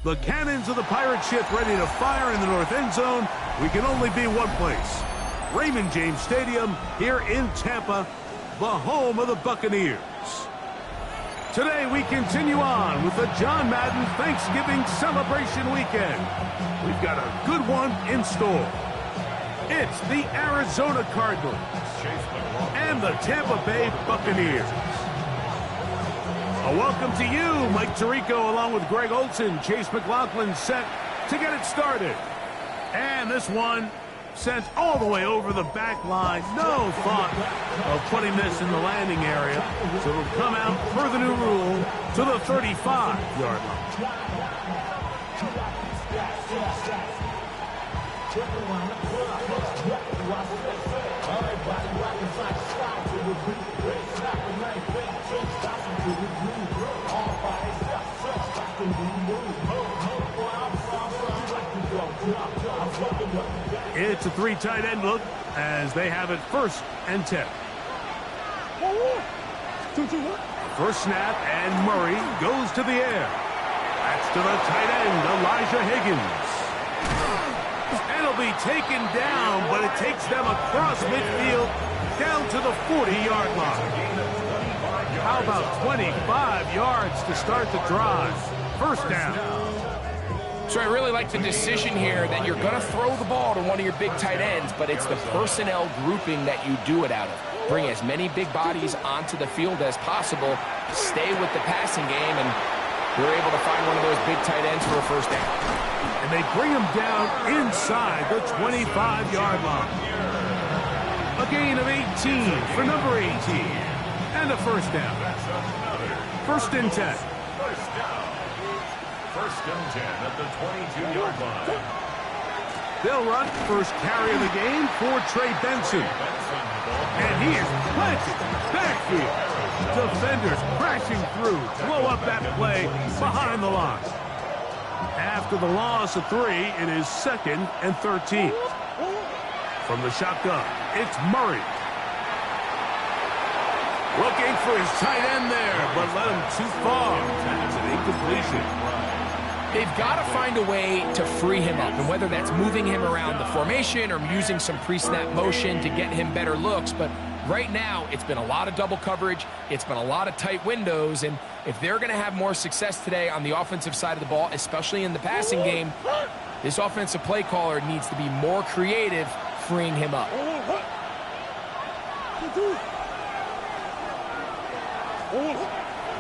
The cannons of the pirate ship ready to fire in the north end zone. We can only be one place. Raymond James Stadium here in Tampa, the home of the Buccaneers. Today we continue on with the John Madden Thanksgiving celebration weekend. We've got a good one in store. It's the Arizona Cardinals and the Tampa Bay Buccaneers. A welcome to you, Mike Tirico, along with Greg Olson. Chase McLaughlin set to get it started. And this one sent all the way over the back line. No thought of putting this in the landing area. So it'll come out, per the new rule, to the 35-yard It's a three tight end look as they have it 1st and 10. First snap, and Murray goes to the air. That's to the tight end, Elijah Higgins. And it'll be taken down, but it takes them across midfield down to the 40-yard line. How about 25 yards to start the drive? First down. So I really like the decision here that you're going to throw the ball to one of your big tight ends, but it's the personnel grouping that you do it out of. Bring as many big bodies onto the field as possible, stay with the passing game, and you're able to find one of those big tight ends for a first down. And they bring him down inside the 25-yard line. A gain of 18 for number 18. And a first down. 1st and 10. First and 10 at the 22-yard line. They'll run first carry of the game for Trey Benson. And he is planted backfield. Defenders crashing through. Blow up that play behind the line. After the loss of 3, it is 2nd and 13. From the shotgun, it's Murray. Looking for his tight end there, but led him too far. It's an incompletion. They've got to find a way to free him up, and whether that's moving him around the formation or using some pre-snap motion to get him better looks, but right now it's been a lot of double coverage, it's been a lot of tight windows, and if they're going to have more success today on the offensive side of the ball, especially in the passing game, this offensive play caller needs to be more creative freeing him up.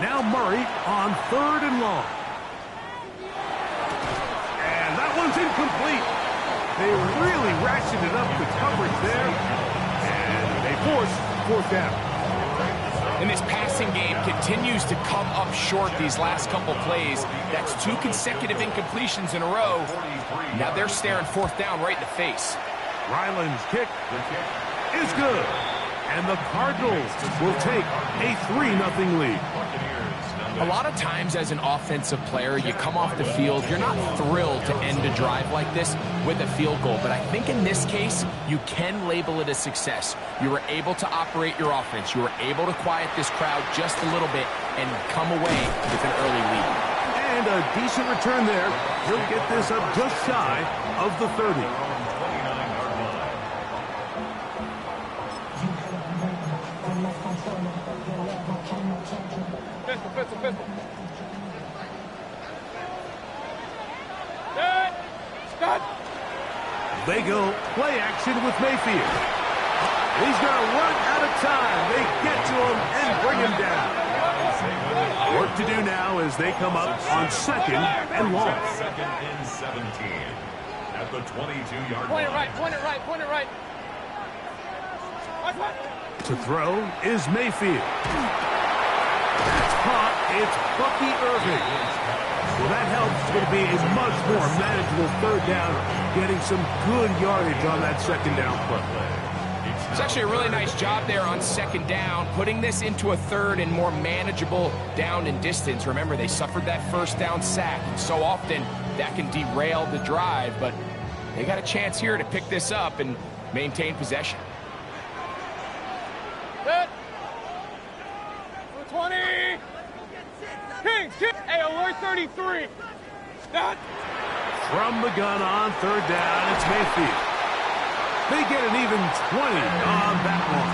Now Murray on 3rd and long. One's incomplete. They really ratcheted up the coverage there, and they force 4th down. And this passing game continues to come up short these last couple plays. That's 2 consecutive incompletions in a row. Now they're staring 4th down right in the face. Ryland's kick is good, and the Cardinals will take a 3-0 lead. A lot of times as an offensive player, you come off the field, you're not thrilled to end a drive like this with a field goal. But I think in this case, you can label it a success. You were able to operate your offense. You were able to quiet this crowd just a little bit and come away with an early lead. And a decent return there. He'll get this up just shy of the 30. They go play action with Mayfield. He's going to run out of time. They get to him and bring him down. Work to do now as they come up on second and long. Second and 17 at the 22-yard line. Point it right. To throw is Mayfield. That's caught. It's Bucky Irving. Well, that helps. It's going to be a much more manageable third down, getting some good yardage on that second down play. It's actually a really nice job there on second down, putting this into a third and more manageable down and distance. Remember, they suffered that first down sack, and so often that can derail the drive, but they got a chance here to pick this up and maintain possession. Set. 20. Kings. Hey, alert 33. That. From the gun on third down, it's Mayfield. They get an even 20 on that one.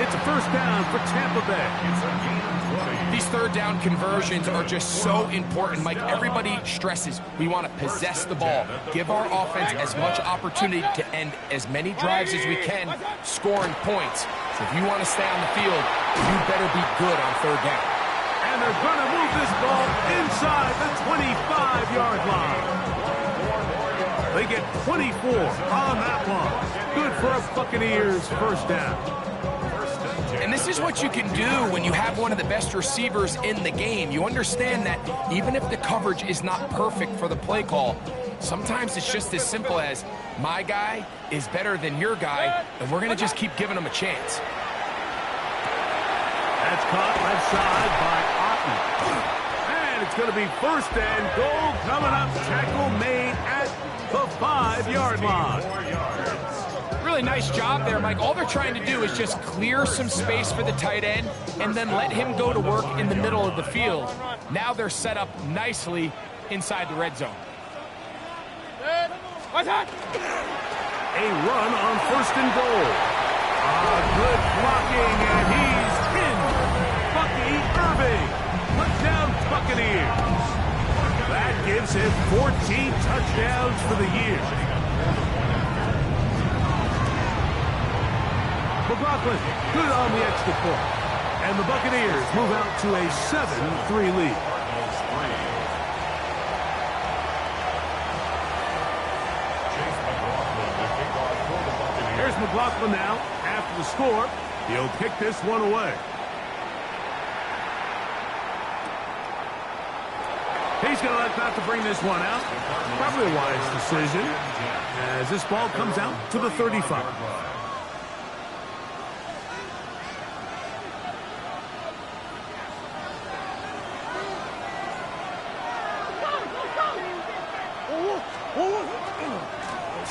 It's a first down for Tampa Bay. It's a gain of 20. These third down conversions are just so important. Mike, everybody stresses we want to possess the ball, give our offense as much opportunity to end as many drives as we can, scoring points. So if you want to stay on the field, you better be good on third down. And they're going to move this ball inside the 25-yard line. They get 24 on that one. Good for a Buccaneers first down. And this is what you can do when you have one of the best receivers in the game. You understand that even if the coverage is not perfect for the play call, sometimes it's just as simple as my guy is better than your guy, and we're going to just keep giving him a chance. That's caught left side by Otten. And it's going to be first and goal coming up. Tackle made at the 5-yard line. Really nice job there, Mike. All they're trying to do is just clear some space for the tight end and then let him go to work in the middle of the field. Now they're set up nicely inside the red zone. A run on first and goal. Good blocking, and he's in. Bucky Irving. Touchdown Buccaneers. That gives him 14 touchdowns for the year. McLaughlin, good on the extra point. And the Buccaneers move out to a 7-3 lead. Here's McLaughlin now. After the score, he'll kick this one away. He's going to elect not to bring this one out. Probably a wise decision as this ball comes out to the 35.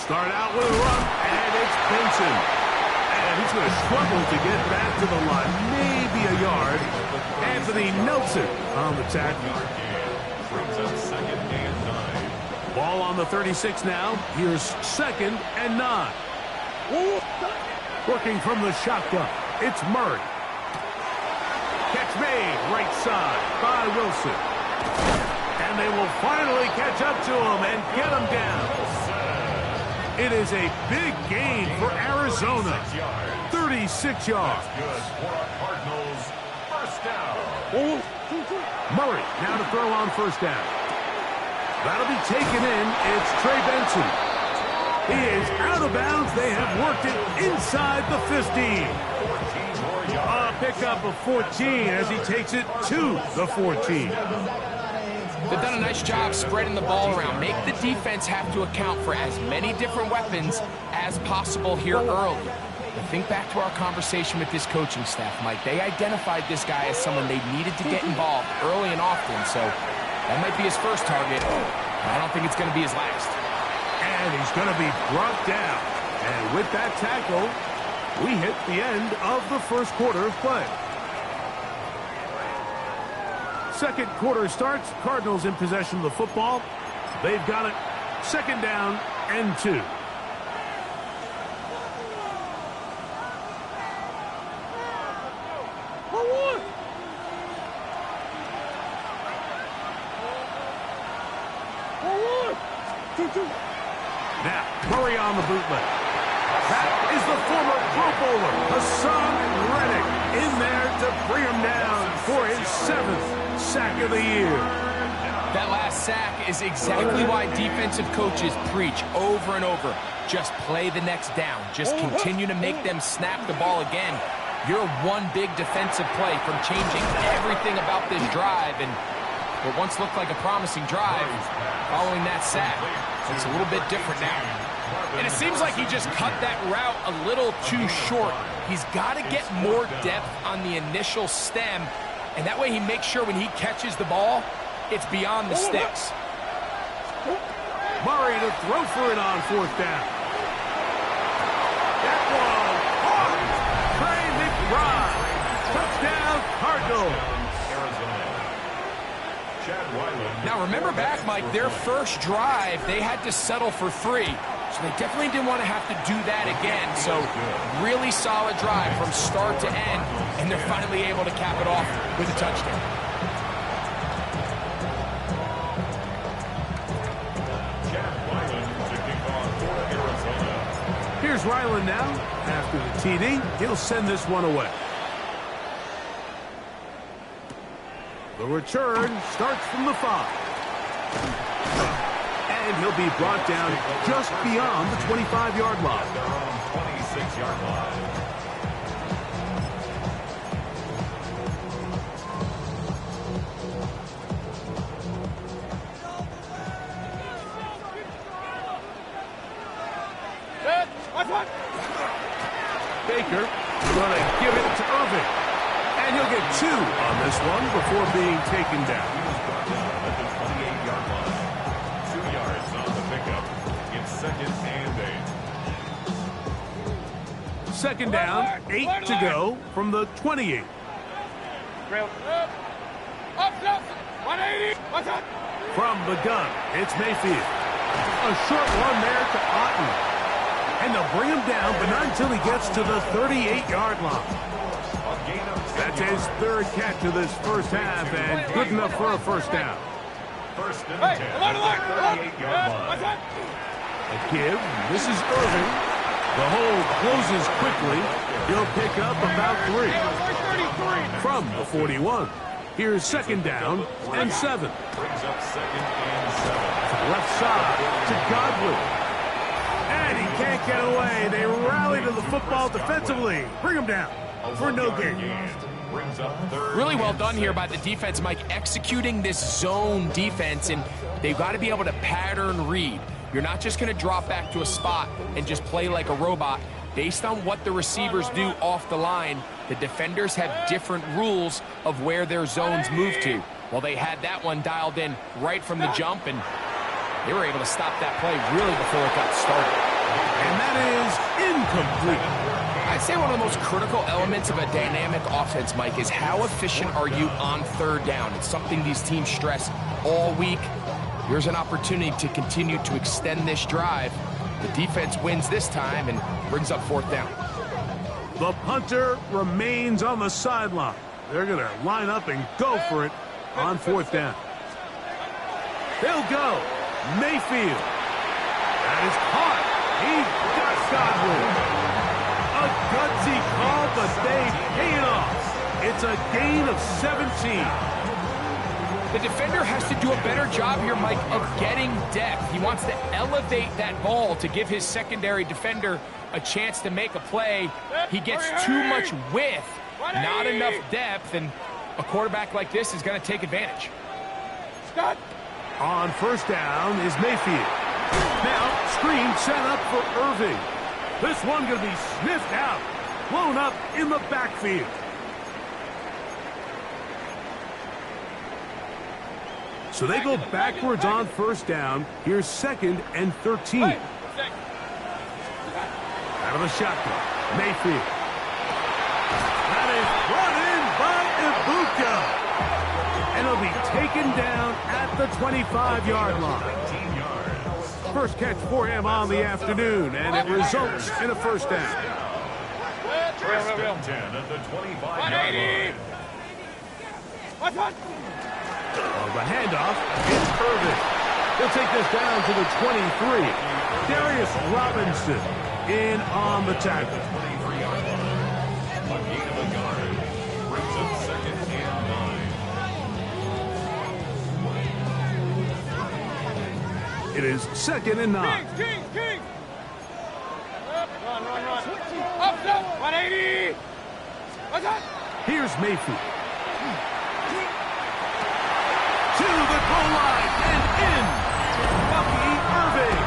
Start out with a run, and it's Benson. And he's going to struggle to get back to the line. Maybe a yard. Anthony Nelson on the tackle. Ball on the 36 now. Here's second and 9. Working from the shotgun, it's Murray. Catch made right side by Wilson. And they will finally catch up to him and get him down. It is a big gain for Arizona. 36 yards. Good for a Cardinals first down. Murray now to throw on first down. That'll be taken in. It's Trey Benson. He is out of bounds. They have worked it inside the 15. A pickup of 14 as he takes it to the 14. They've done a nice job spreading the ball around. Make the defense have to account for as many different weapons as possible here early. But think back to our conversation with this coaching staff, Mike. They identified this guy as someone they needed to get involved early and often, so that might be his first target. I don't think it's going to be his last. And he's going to be brought down. And with that tackle, we hit the end of the first quarter of play. Second quarter starts. Cardinals in possession of the football. They've got it. Second down and 2. Now, Murray on the bootleg. That is the former Pro bowler, Hassan Reddick, in there to bring him down for his 7th sack of the year. That last sack is exactly why defensive coaches preach over and over. Just play the next down. Just continue to make them snap the ball again. You're one big defensive play from changing everything about this drive, and what once looked like a promising drive, following that sack, it's a little bit different now. And it seems like he just cut that route a little too short. He's got to get more depth on the initial stem, and that way he makes sure when he catches the ball, it's beyond the sticks. Murray to throw for it on 4th down. That one, hard. Trey McBride. Touchdown, Cardinals. Now remember back, Mike, their first drive, they had to settle for 3. So they definitely didn't want to have to do that again. So really solid drive from start to end, and they're finally able to cap it off with a touchdown. Here's Ryland now. After the TD, he'll send this one away. The return starts from the 5. And he'll be brought down just beyond the 25-yard line. 26-yard line. Baker going to give it to Irving. And he'll get 2 on this one before being taken down. At the 28-yard line. 2 yards on the pickup. It's 2nd and 8. 2nd down, 8 to go from the 28. From the gun, it's Mayfield. A short one there to Otten. And they'll bring him down, but not until he gets to the 38-yard line. That's his 3rd catch of this first half, and good enough for a first down. 1st and 10. 38-yard line. A give. This is Irving. The hold closes quickly. He'll pick up about 3. From the 41. Here's 2nd down and 7. Brings up 2nd and 7. Left side to Godwin. And he can't get away. They rally to the football defensively. Bring him down for no gain. Brings up 3rd. Really well done here by the defense, Mike, executing this zone defense, and they've got to be able to pattern read. You're not just going to drop back to a spot and just play like a robot. Based on what the receivers do off the line, the defenders have different rules of where their zones move to. Well, they had that one dialed in right from the jump, and they were able to stop that play really before it got started. And that is incomplete. I'd say one of the most critical elements of a dynamic offense, Mike, is how efficient are you on 3rd down. It's something these teams stress all week. Here's an opportunity to continue to extend this drive. The defense wins this time and brings up 4th down. The punter remains on the sideline. They're going to line up and go for it on 4th down. They'll go. Mayfield. That is caught. He got Godwin. A gutsy call, but they pay it off. It's a gain of 17. The defender has to do a better job here, Mike, of getting depth. He wants to elevate that ball to give his secondary defender a chance to make a play. He gets too much width, not enough depth, and a quarterback like this is going to take advantage. On 1st down is Mayfield. Now, screen set up for Irving. This one going to be sniffed out, blown up in the backfield. So they go backwards on 1st down. Here's 2nd and 13. Out of the shotgun, Mayfield. That is brought in by Ibuka. And he'll be taken down at the 25-yard line. First catch for him on the afternoon, and it results in a first down. 1st and 10 at the 25-yard line. The handoff, it's Irving. He'll take this down to the 23. Darius Robinson in on the tackle. It is 2nd and 9. Kings! Run. Up, 180! What's up? Here's Mayfield. To the goal line and in. Bucky Irving.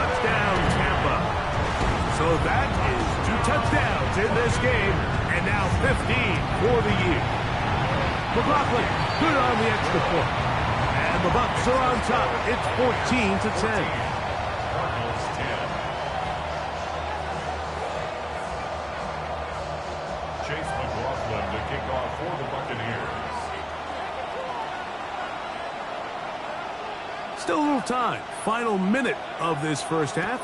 Touchdown, Tampa. So that is 2 touchdowns in this game, and now 15 for the year. McLaughlin, good on the extra point. And the Bucs are on top. It's 14-10. Cardinals 10. Chase McLaughlin to kick off for the Buccaneers. Still a little time. Final minute of this first half.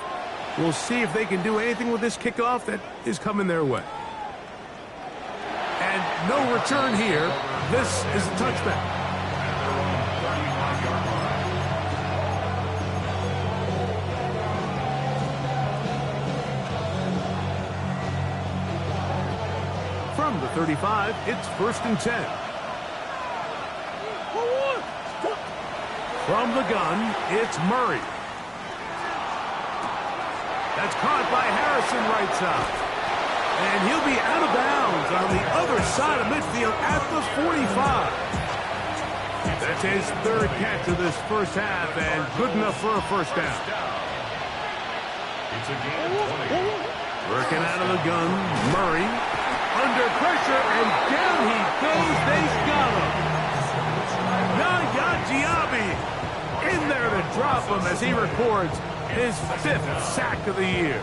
We'll see if they can do anything with this kickoff that is coming their way. And no return here. This is a touchback. From the 35, it's 1st and 10. From the gun, it's Murray. That's caught by Harrison right side. And he'll be out of bounds on the other side of midfield at the 45. That's his 3rd catch of this first half and good enough for a first down. It's a gain of 20. Working out of the gun, Murray. Under pressure, and down he goes. They got him. Yaya Diaby in there to drop him as he records his 5th sack of the year.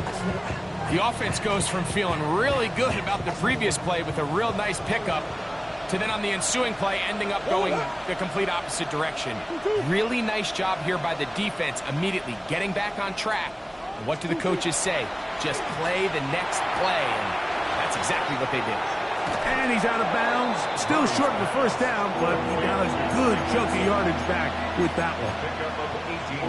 The offense goes from feeling really good about the previous play with a real nice pickup to then on the ensuing play ending up going the complete opposite direction. Really nice job here by the defense immediately getting back on track. And what do the coaches say? Just play the next play, and that's exactly what they did. And he's out of bounds. Still short of the first down, but he got a good chunk of yardage back with that one.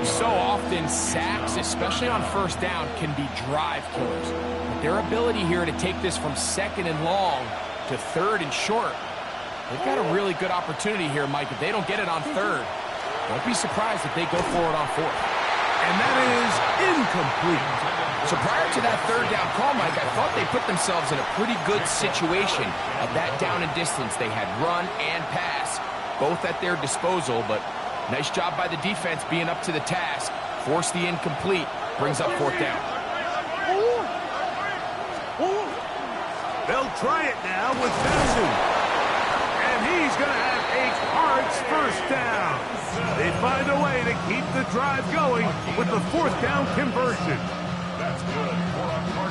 So often, sacks, especially on first down, can be drive killers. But their ability here to take this from 2nd and long to 3rd and short, they've got a really good opportunity here, Mike. If they don't get it on 3rd, don't be surprised if they go for it on 4th. And that is incomplete. So prior to that 3rd down call, Mike, I thought they put themselves in a pretty good situation at that down and distance. They had run and pass, both at their disposal, but nice job by the defense being up to the task. Force the incomplete, brings up 4th down. They'll try it now with Benson. And he's going to have a Hart's first down. They find a way to keep the drive going with the 4th down conversion.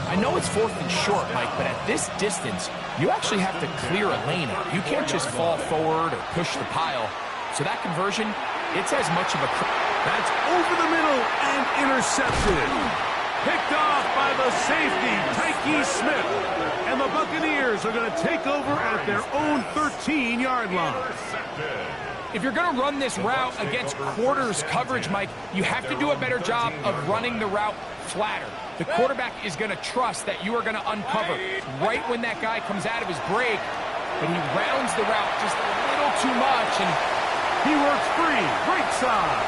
I know it's 4th and short, Mike, but at this distance, you actually have to clear a lane out. You can't just fall forward or push the pile. So that conversion, it's as much of a... That's over the middle and intercepted. Picked off by the safety, Tyke Smith. And the Buccaneers are going to take over at their own 13-yard line. If you're going to run this route against quarters coverage, Mike, you have to do a better job of running the route flatter. The quarterback is going to trust that you are going to uncover right when that guy comes out of his break, but he rounds the route just a little too much, and he works free, right side,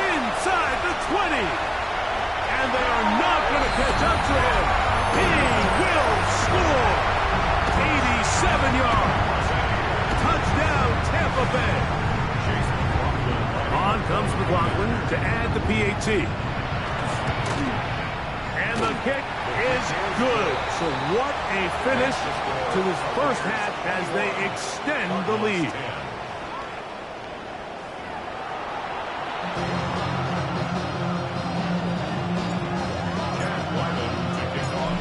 inside the 20, and they are not going to catch up to him. He will score. 87 yards. Touchdown, Tampa Bay. On comes McLaughlin to add the PAT. And the kick is good. So what a finish to this first half as they extend the lead.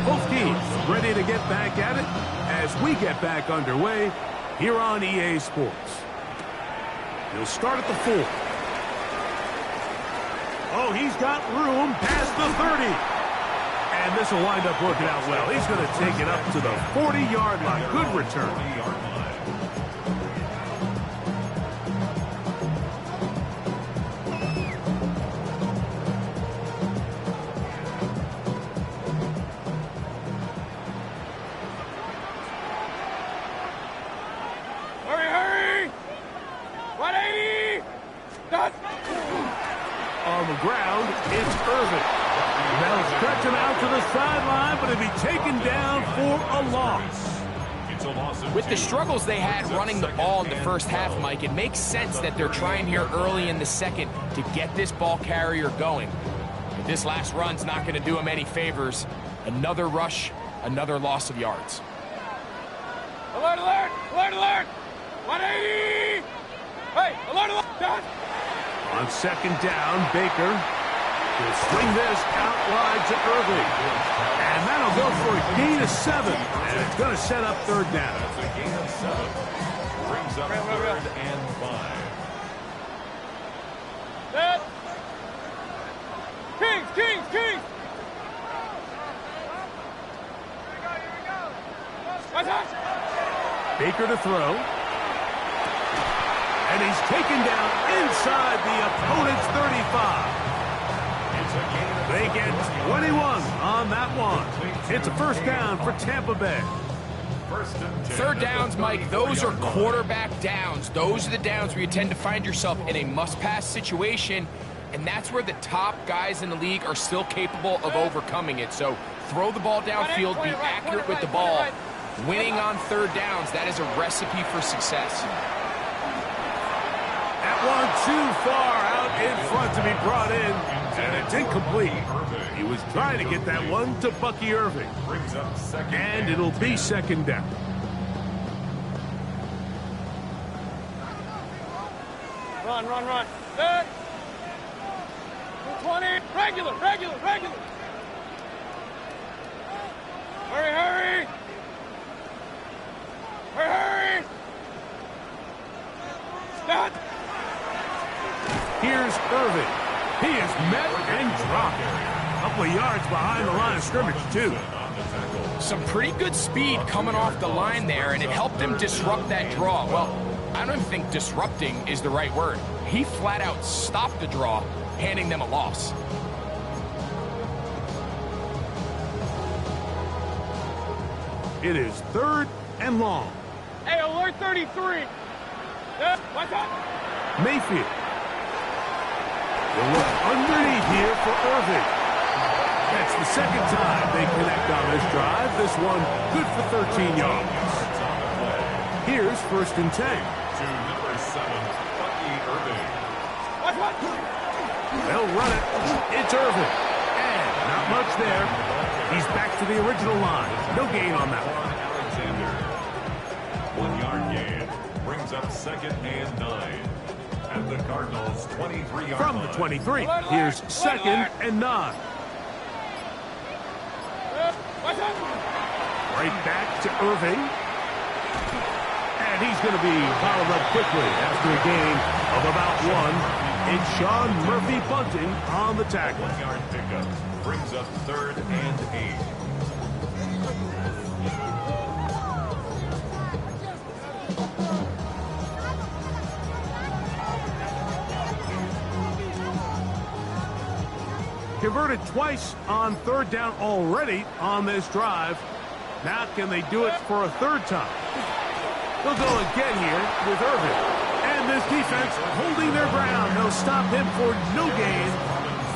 Both teams ready to get back at it as we get back underway here on EA Sports. He'll start at the 4. Oh, he's got room past the 30. And this will wind up working out well. He's going to take it up to the 40-yard line. Good return. going to be taken down for a loss. It's a loss of With the 2. struggles they had running the ball in the first half, Mike, it makes sense that they're trying here early in the second to get this ball carrier going. But this last run's not going to do them any favors. Another rush, another loss of yards. Alert, alert! Alert, alert! 180! Hey, alert, alert! Done! On second down, Baker will swing this out wide to Irving. And that'll go for a gain of 7. And it's going to set up third down. That's a gain of 7. Brings up 3rd and 5. Set! Kings, Kings, Kings! Watch out! Baker to throw. And he's taken down inside the opponent's 35. It's a gain of They get 21 on that one. It's a first down for Tampa Bay. 1st and 10. Third downs, Mike, those are quarterback downs. Those are the downs where you tend to find yourself in a must-pass situation, and that's where the top guys in the league are still capable of overcoming it. So throw the ball downfield, be accurate with the ball. Winning on third downs, that is a recipe for success. That one too far out in front to be brought in, and it's incomplete. He was trying to get that one to Bucky Irving. Brings up 2nd And it'll be second down. Run, run, run. Set! 220. Regular, regular, regular. Hurry, hurry. Hurry, hurry. Stop. Here's Irving. He is met and dropped. A couple of yards behind the line of scrimmage, too. Some pretty good speed coming off the line there, and it helped him disrupt that draw. Well, I don't even think disrupting is the right word. He flat out stopped the draw, handing them a loss. It is third and long. Hey, alert 33. Set. Watch out. Mayfield. They'll look underneath here for Irving. That's the second time they connect on this drive. This one good for 13 yards. Here's 1st and 10. To number 7, Bucky Irving. Watch, watch. They'll run it. It's Irving. And not much there. He's back to the original line. No gain on that one. Alexander. 1 yard gain. Brings up 2nd and 9. At the Cardinals' 23-yard From line. the 23, here's 2nd and 9. Watch out. Right back to Irving. And he's going to be fouled up quickly after a gain of about 1. It's Sean Murphy bunting on the tackle. 1 yard pickup. Brings up 3rd and 8. Converted twice on third down already on this drive. Now can they do it for a third time? They'll go again here with Irving. And this defense holding their ground. They'll stop him for no gain.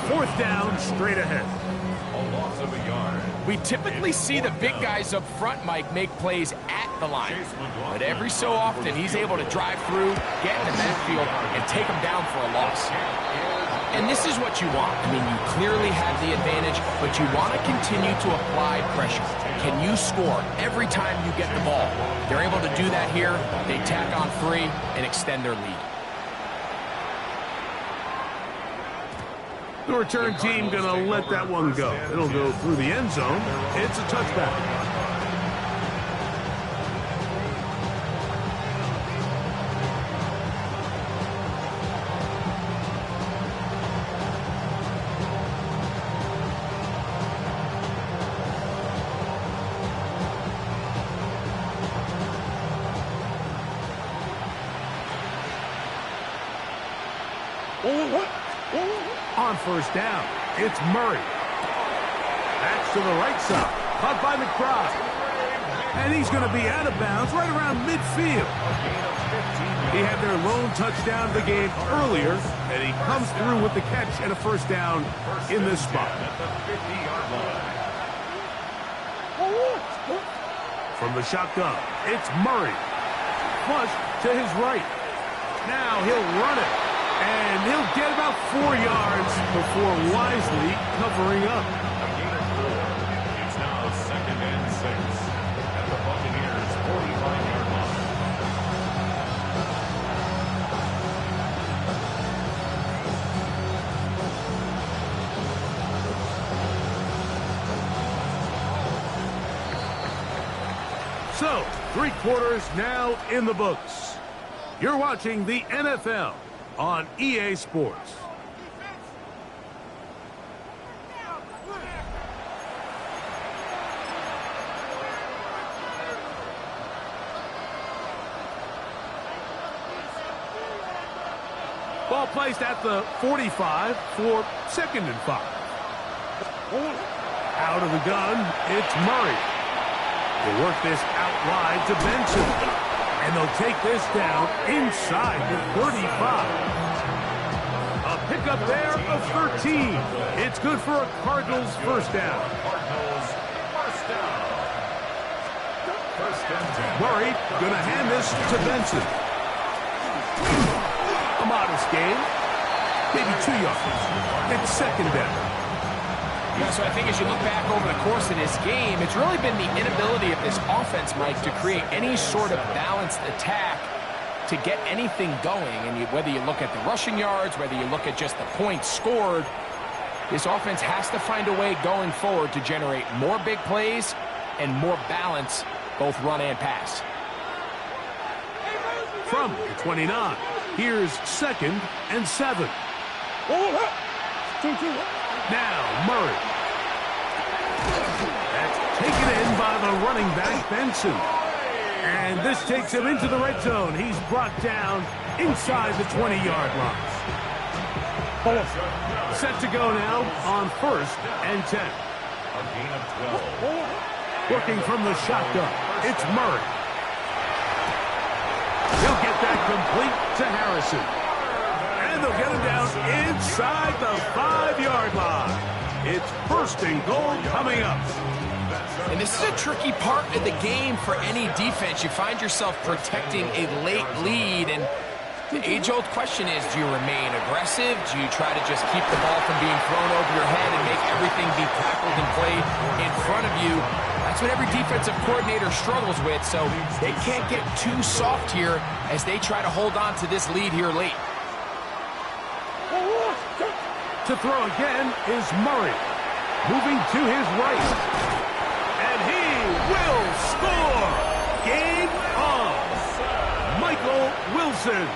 4th down straight ahead. A loss of a yard. We typically see the big guys up front, Mike, make plays at the line. But every so often, he's able to drive through, get in the backfield, and take them down for a loss. And this is what you want. I mean, you clearly have the advantage, but you want to continue to apply pressure. Can you score every time you get the ball? They're able to do that here. They tack on 3 and extend their lead. The return team going to let that one go. It'll go through the end zone. It's a touchback. On first down, it's Murray. That's to the right side. Caught by McBride. And he's going to be out of bounds right around midfield. He had their lone touchdown of the game earlier, and he comes through with the catch and a first down in this spot. At the 50-yard line. from the shotgun. It's Murray. Flush to his right. Now he'll run it. And he'll get about 4 yards before wisely covering up. A gain of 4. It's now 2nd and 6 at the Buccaneers' 45-yard line. So, 3 quarters now in the books. You're watching the NFL on EA Sports. Ball placed at the 45 for 2nd and 5. Out of the gun, it's Murray. They'll work this out wide to Benson. And they'll take this down inside the 35. A pickup there of 13. It's good for a Cardinals first down. Cardinals first down. 1st and 10. Murray going to hand this to Benson. A modest gain. Maybe 2 yards. It's 2nd down. Yeah, so I think as you look back over the course of this game, it's really been the inability of this offense, Mike, to create any sort of balanced attack to get anything going. And whether you look at the rushing yards, whether you look at just the points scored, this offense has to find a way going forward to generate more big plays and more balance, both run and pass. From the 29, here's 2nd and 7. Now, Murray. That's taken in by the running back, Benson. And this takes him into the red zone. He's brought down inside the 20-yard line. Set to go now on 1st and 10. A gain of 12. Working from the shotgun, it's Murray. He'll get that complete to Harrison. And they'll get him down inside the 5-yard line. It's 1st and goal coming up. And this is a tricky part of the game for any defense. You find yourself protecting a late lead, and the age-old question is, do you remain aggressive? Do you try to just keep the ball from being thrown over your head and make everything be tackled and played in front of you? That's what every defensive coordinator struggles with, so they can't get too soft here as they try to hold on to this lead here late. To throw again is Murray. Moving to his right. And he will score! Game on! Michael Wilson.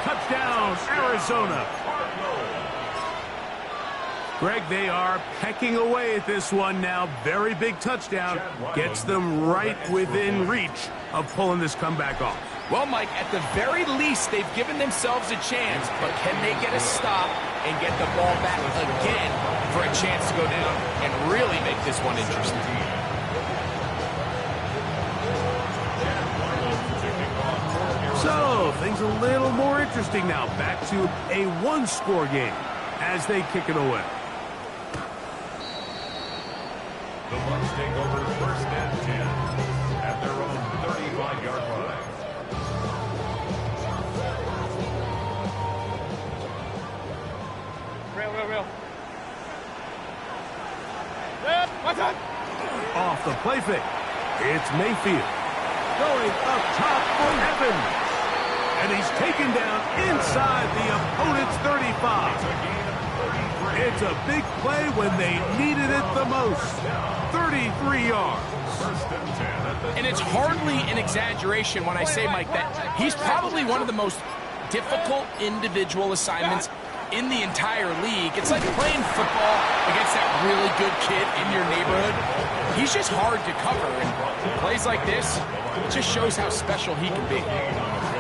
Touchdown, Arizona. Greg, they are pecking away at this one now. Very big touchdown. Gets them right within reach of pulling this comeback off. Well, Mike, at the very least, they've given themselves a chance, but can they get a stop and get the ball back again for a chance to go down and really make this one interesting? So, things a little more interesting now. Back to a one-score game as they kick it away. The Bucs take over 1st and 10 at their own 35-yard line. Real. Yeah, my time. Off the play fake. It's Mayfield. Going up top for Evans. And he's taken down inside the opponent's 35. It's a big play when they needed it the most. 33 yards. And it's hardly an exaggeration when I say, Mike, that he's probably one of the most difficult individual assignments in the entire league. It's like playing football against that really good kid in your neighborhood. He's just hard to cover, and plays like this, it just shows how special he can be.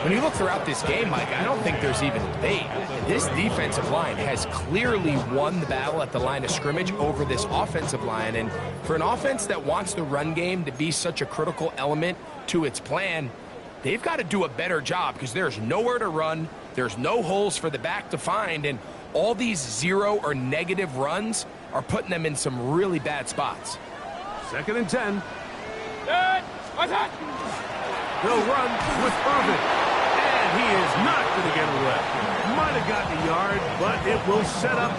When you look throughout this game, Mike, I don't think there's even debate. This defensive line has clearly won the battle at the line of scrimmage over this offensive line, and for an offense that wants the run game to be such a critical element to its plan, they've got to do a better job because there's nowhere to run, there's no holes for the back to find, and all these zero or negative runs are putting them in some really bad spots. 2nd and 10. They'll run with Irvin. And he is not going to get away. Might have gotten a yard, but it will set up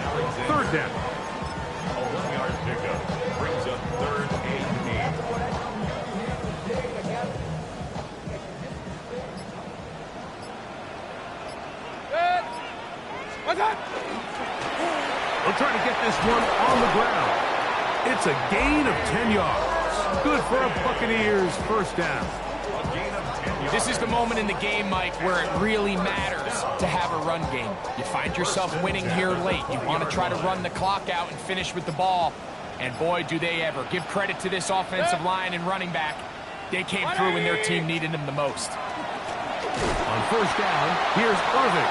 third down. A 1-yard pickup brings up third and 8. They'll try to get this one on the ground. It's a gain of 10 yards. Good for a Buccaneers first down. A gain of 10 yards. This is the moment in the game, Mike, where it really matters to have a run game. You find yourself winning here late. You want to try to run the clock out and finish with the ball. And boy, do they ever. Give credit to this offensive line and running back. They came through when their team needed them the most. On first down, here's Irvin.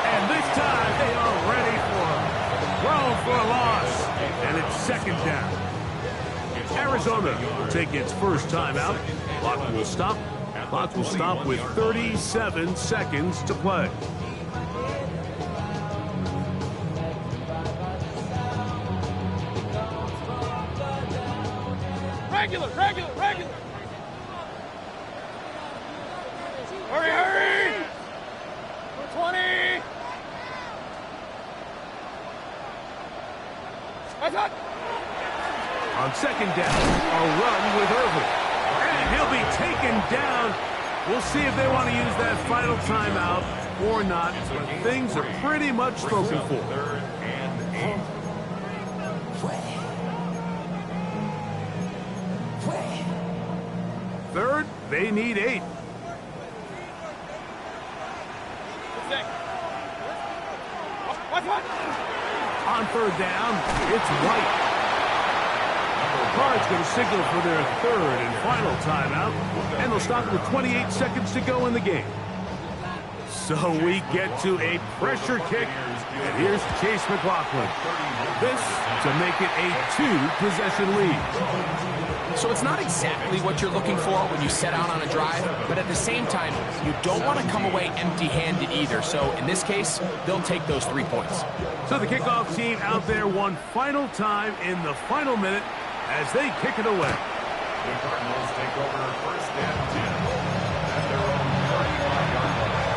And this time they are ready for him. Thrown for a loss. And it's second down. Arizona will take its first time out. Clock will stop. Clock will stop with 37 seconds to play. Regular. Hurry. 20. On second down, a run with Irvin. And he'll be taken down. We'll see if they want to use that final timeout or not. But things are pretty much spoken for. Third and 8. Third, they need 8. On third down, it's White. Card's going to signal for their third and final timeout, and they'll stop with 28 seconds to go in the game. So we get to a pressure kick, and here's Chase McLaughlin. This to make it a 2-possession lead. So it's not exactly what you're looking for when you set out on a drive, but at the same time, you don't want to come away empty-handed either. So in this case, they'll take those 3 points. So the kickoff team out there one final time in the final minute as they kick it away. The Cardinals take over first and 10 at their own 35-yard line.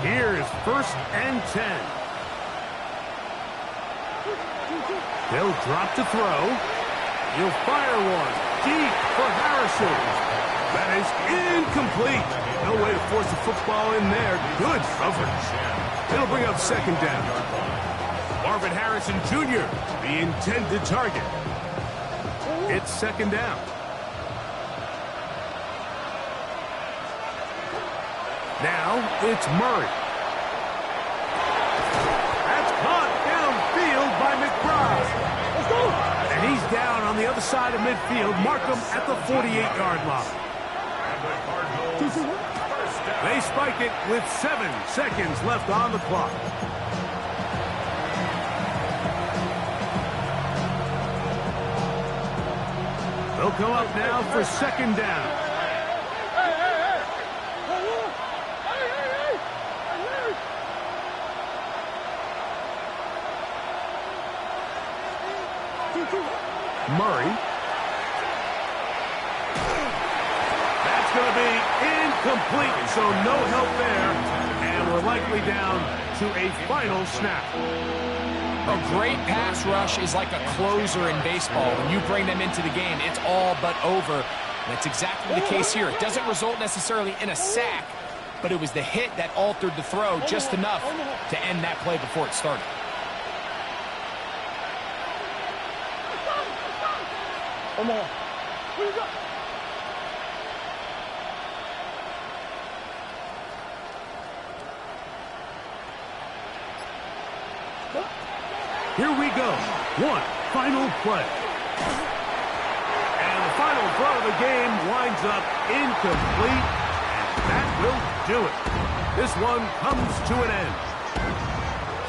Here is first and 10. They'll drop to throw. He'll fire one deep for Harrison. That is incomplete. No way to force the football in there. Good coverage. It'll bring up second down. Marvin Harrison Jr., the intended target. It's second down. Now it's Murray. That's caught downfield by McBride. Let's go. And he's down on the other side of midfield. Mark him at the 48-yard line. They spike it with 7 seconds left on the clock. They'll come up now for second down. Murray. That's going to be incomplete, so no help there. And we're likely down to a final snap. A great pass rush is like a closer in baseball. When you bring them into the game, it's all but over. That's exactly the case here. It doesn't result necessarily in a sack, but it was the hit that altered the throw just enough to end that play before it started. Come on. Here we go. One final play. And the final throw of the game winds up incomplete. And that will do it. This one comes to an end.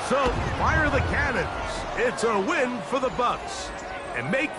So, fire the cannons. It's a win for the Bucs. And make